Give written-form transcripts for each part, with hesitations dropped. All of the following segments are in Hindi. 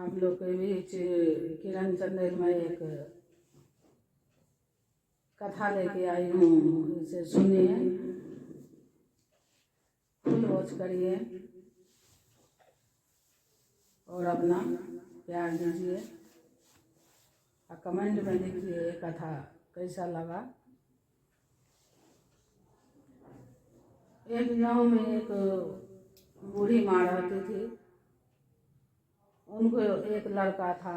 आप लोग के बीच किरण चंदेल में एक कथा लेके आई हूँ, इसे सुनिए, फुल वॉच करिए और अपना प्यार दीजिए और कमेंट में लिखिए ये कथा कैसा लगा। एक गांव में एक बूढ़ी माँ रहती थी। उनको एक लड़का था।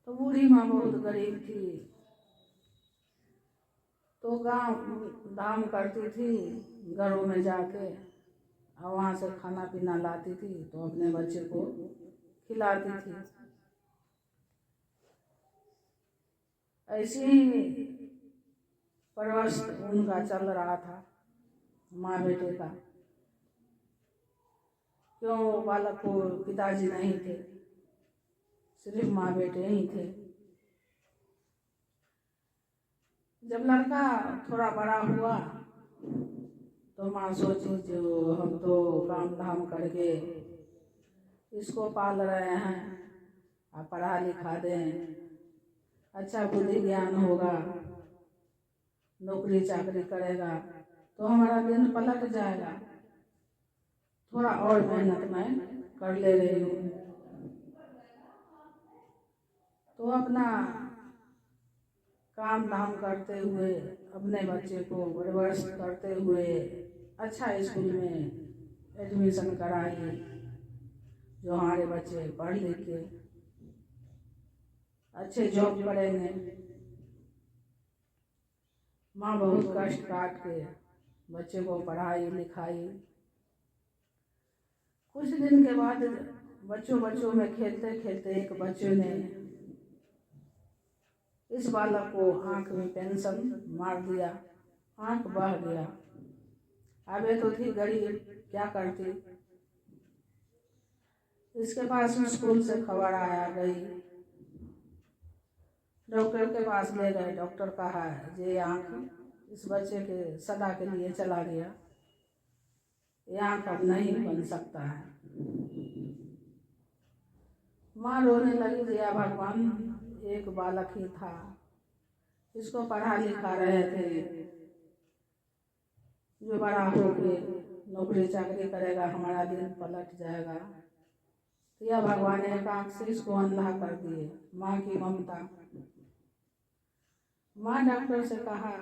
तो बूढ़ी माँ बहुत गरीब थी, तो गांव धाम करती थी घरों में जाके और वहाँ से खाना पीना लाती थी तो अपने बच्चे को खिलाती थी। ऐसे ही परवरिश उनका चल रहा था, माँ बेटे का। क्यों बालक को पिताजी नहीं थे, सिर्फ माँ बेटे ही थे। जब लड़का थोड़ा बड़ा हुआ तो माँ सोची जो हम तो काम धाम करके इसको पाल रहे हैं और पढ़ा लिखा दें, अच्छा बुद्धि ज्ञान होगा, नौकरी चाकरी करेगा तो हमारा दिन पलट जाएगा। थोड़ा और मेहनत मैं कर ले रही हूँ। तो अपना काम धाम करते हुए अपने बच्चे को परवरिश करते हुए अच्छा स्कूल में एडमिशन कराई, जो हमारे बच्चे पढ़ लिख के अच्छे जॉब करेंगे। माँ बहुत कष्ट काट के बच्चे को पढ़ाई लिखाई। कुछ दिन के बाद बच्चों में खेलते खेलते एक बच्चे ने इस बालक को आंख में पेंसिल मार दिया, आंख बह गया। अबे तो थी गरीब, क्या करती। इसके पास स्कूल से खबर आया गई, डॉक्टर के पास ले गए। डॉक्टर कहा ये आंख इस बच्चे के सदा के लिए चला गया, ये आंख अब नहीं बन सकता है। माँ रोने लगी, दिया भगवान एक बालक ही था, इसको पढ़ा लिखा रहे थे, जो बड़ा होके नौकरी चाकरी करेगा हमारा दिन पलट जाएगा। या भगवान ने एक आंख से इसको अंधा कर दिए। माँ की ममता। माँ डॉक्टर से कहा,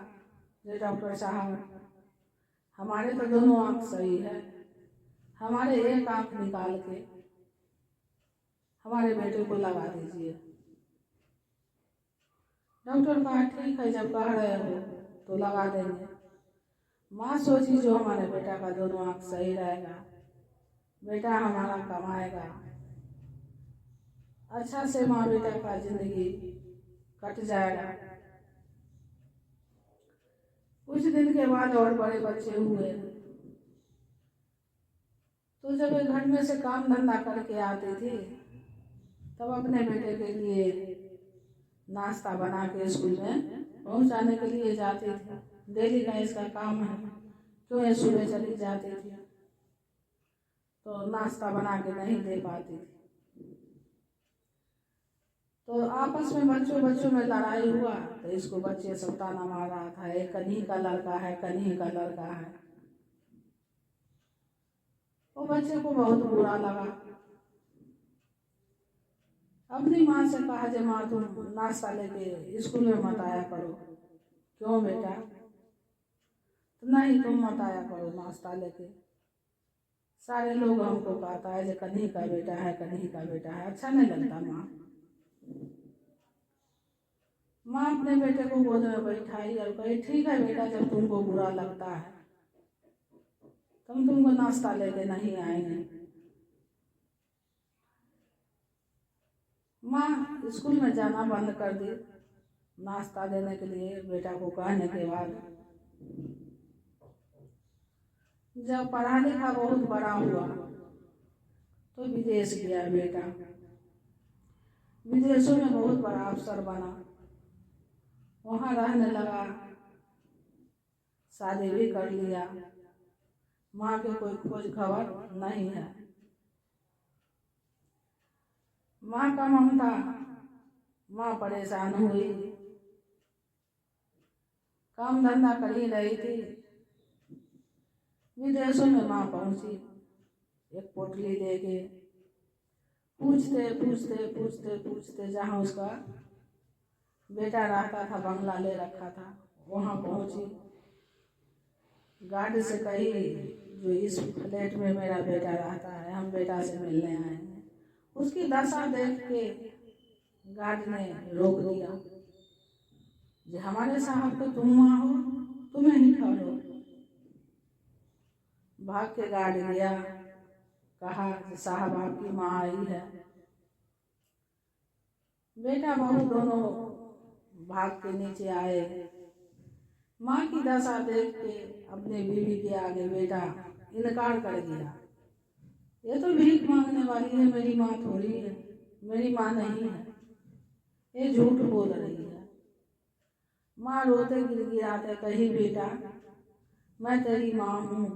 जे डॉक्टर साहब हमारे तो दोनों आंख सही है, हमारे एक आंख निकाल के हमारे बेटे को लगा दीजिए। डॉक्टर कहा ठीक है, जब कह रहे हो तो लगा देंगे। माँ सोची जो हमारे बेटा का दोनों आंख सही रहेगा, बेटा हमारा कमाएगा, अच्छा से माँ बेटा का जिंदगी कट जाएगा। कुछ दिन के बाद और बड़े बच्चे हुए तो जब घर में से काम धंधा करके आती थी तब अपने बेटे के लिए नाश्ता बना के स्कूल में पहुंचाने के लिए जाती थी। डेली का इसका काम है, क्यों ये सुबह चली जाती थी तो नाश्ता बना के नहीं दे पाती थी। तो आपस में बच्चों में लड़ाई हुआ तो इसको बच्चे सब ताना मार रहा था, एक कन्ही का लड़का है, कन्ही का लड़का है। वो बच्चे को बहुत बुरा लगा। अपनी माँ से कहा, जे माँ तुम नाश्ता लेके स्कूल में मत आया करो। क्यों बेटा? तो नहीं, तुम मत आया करो नाश्ता लेके, सारे लोग हमको कहता है जे कन्ही का बेटा है, कन्ही का बेटा है, अच्छा नहीं लगता। माँ अपने बेटे को गोद में बैठाई और कही ठीक है बेटा, जब तुमको बुरा लगता है तुमको नाश्ता लेके नहीं आएंगे। माँ स्कूल में जाना बंद कर दी नाश्ता देने के लिए बेटा को कहने के बाद। जब पढ़ा लिखा बहुत बड़ा हुआ तो विदेश गया बेटा। विदेशों में बहुत बड़ा अफसर बना, वहाँ रहने लगा, शादी भी कर लिया। माँ के कोई खोज खबर नहीं है। माँ का ममता, माँ परेशान हुई, काम धंधा कर ही रही थी। विदेशों में माँ पहुंची, एक पोटली देके पूछते पूछते पूछते पूछते जहाँ उसका बेटा रहता था, बंगला ले रखा था, वहाँ पहुंची। गार्ड से कही जो इस फ्लैट में मेरा बेटा रहता है, हम बेटा से मिलने आए हैं। उसकी दशा देख के गार्ड ने रोक दिया, जो हमारे साहब तो तुम माँ हो, तुम्हें ही ठहरो। भाग के गार्ड गया, कहा साहब आपकी माँ आई है। बेटा बहू दोनों भाग के नीचे आए। माँ की दशा देख के अपने बीवी के आगे बेटा इनकार कर दिया, ये तो भीख मांगने वाली है, मेरी माँ थोड़ी है, मेरी माँ नहीं है, ये झूठ बोल रही है। माँ रोते गिड़गिड़ाते कही बेटा मैं तेरी माँ हूँ,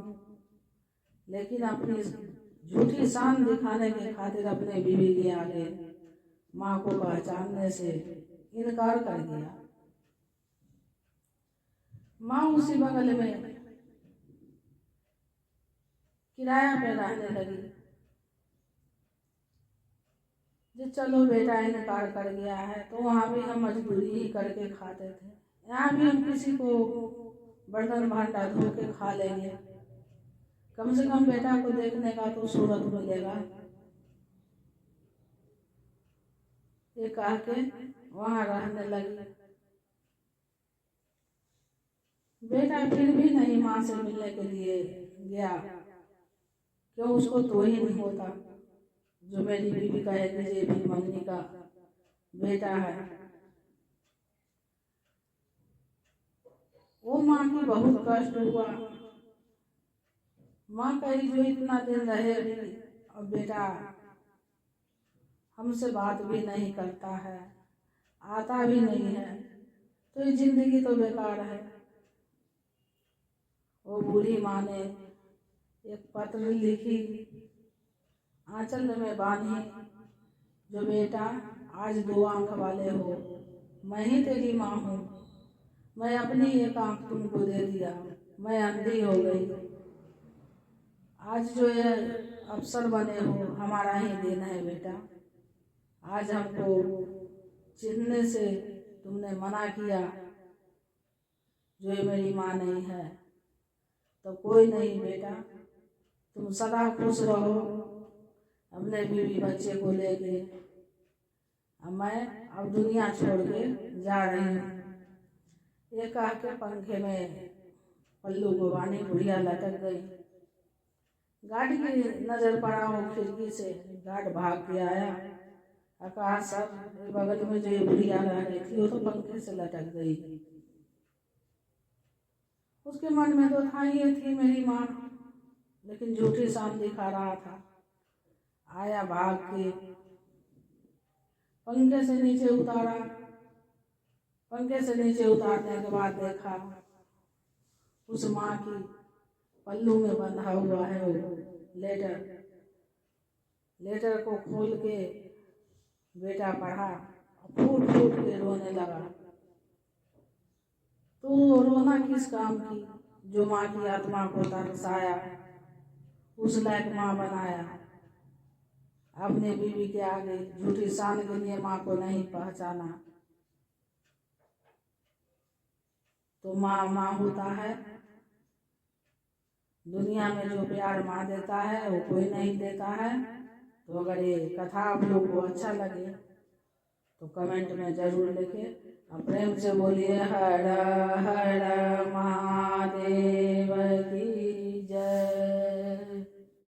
लेकिन अपनी झूठी शान दिखाने के खातिर अपने बीवी के आगे माँ को पहचानने से इनकार कर दिया। माँ उसी बगल में किराया पे रहने लगी। जो चलो बेटा इनकार कर गया है तो वहाँ भी हम मजदूरी ही करके खाते थे, यहाँ भी हम किसी को बर्तन भांटा धो के खा लेंगे, कम से कम बेटा को देखने का तो सूरत मिलेगा। ये कह के वहाँ रहने लगी। बेटा फिर भी नहीं माँ से मिलने के लिए गया, क्यों उसको तो ही नहीं होता जो मेरी बीवी कहेगी ये भी मम्मी का बेटा है। वो माँ की बहुत कष्ट हुआ। माँ कही जो इतना दिन रहे अब बेटा हमसे बात भी नहीं करता है, आता भी नहीं है, तो ये जिंदगी तो बेकार है। वो बूढ़ी माँ ने एक पत्र लिखी, आंचल में बांधी, जो बेटा आज 2 आंख वाले हो, मैं ही तेरी माँ हूँ, मैं अपनी एक आंख तुमको दे दिया, मैं अंधी हो गई, आज जो ये अफसर बने हो हमारा ही दिन है बेटा, आज हमको चिन्हने से तुमने मना किया, जो ये मेरी माँ नहीं है, तो कोई नहीं बेटा, तुम सदा खुश रहो अपने बीवी बच्चे को लेके, मैं अब दुनिया छोड़ के जा रही हूँ। ये कह के पंखे में पल्लू को बानी बुढ़िया लटक गई। गार्ड की नजर पड़ा वो खिड़की से, गार्ड भाग के आया, कहा सर बगल में जो ये बुढ़िया रह रही थी वो तो पंखे से लटक गई। उसके मन में तो था ये थी मेरी माँ, लेकिन झूठी शान दिखा रहा था। आया भाग के पंखे से नीचे उतारा, पंखे से नीचे उतारने के बाद देखा उस माँ की पल्लू में बंधा हुआ है वो लेटर। लेटर को खोल के बेटा पढ़ा, फूट फूट के रोने लगा। तो रोना किस काम की, जो माँ की आत्मा को तरसाया, उस लायक माँ बनाया, अपने बीवी के आगे झूठी शान के लिए माँ को नहीं पहचाना। तो माँ माँ होता है, दुनिया में जो प्यार माँ देता है वो कोई नहीं देता है। तो अगर ये कथा आप लोग को अच्छा लगे तो कमेंट में जरूर लिखें, प्रेम से बोलिए हर हर महादेव।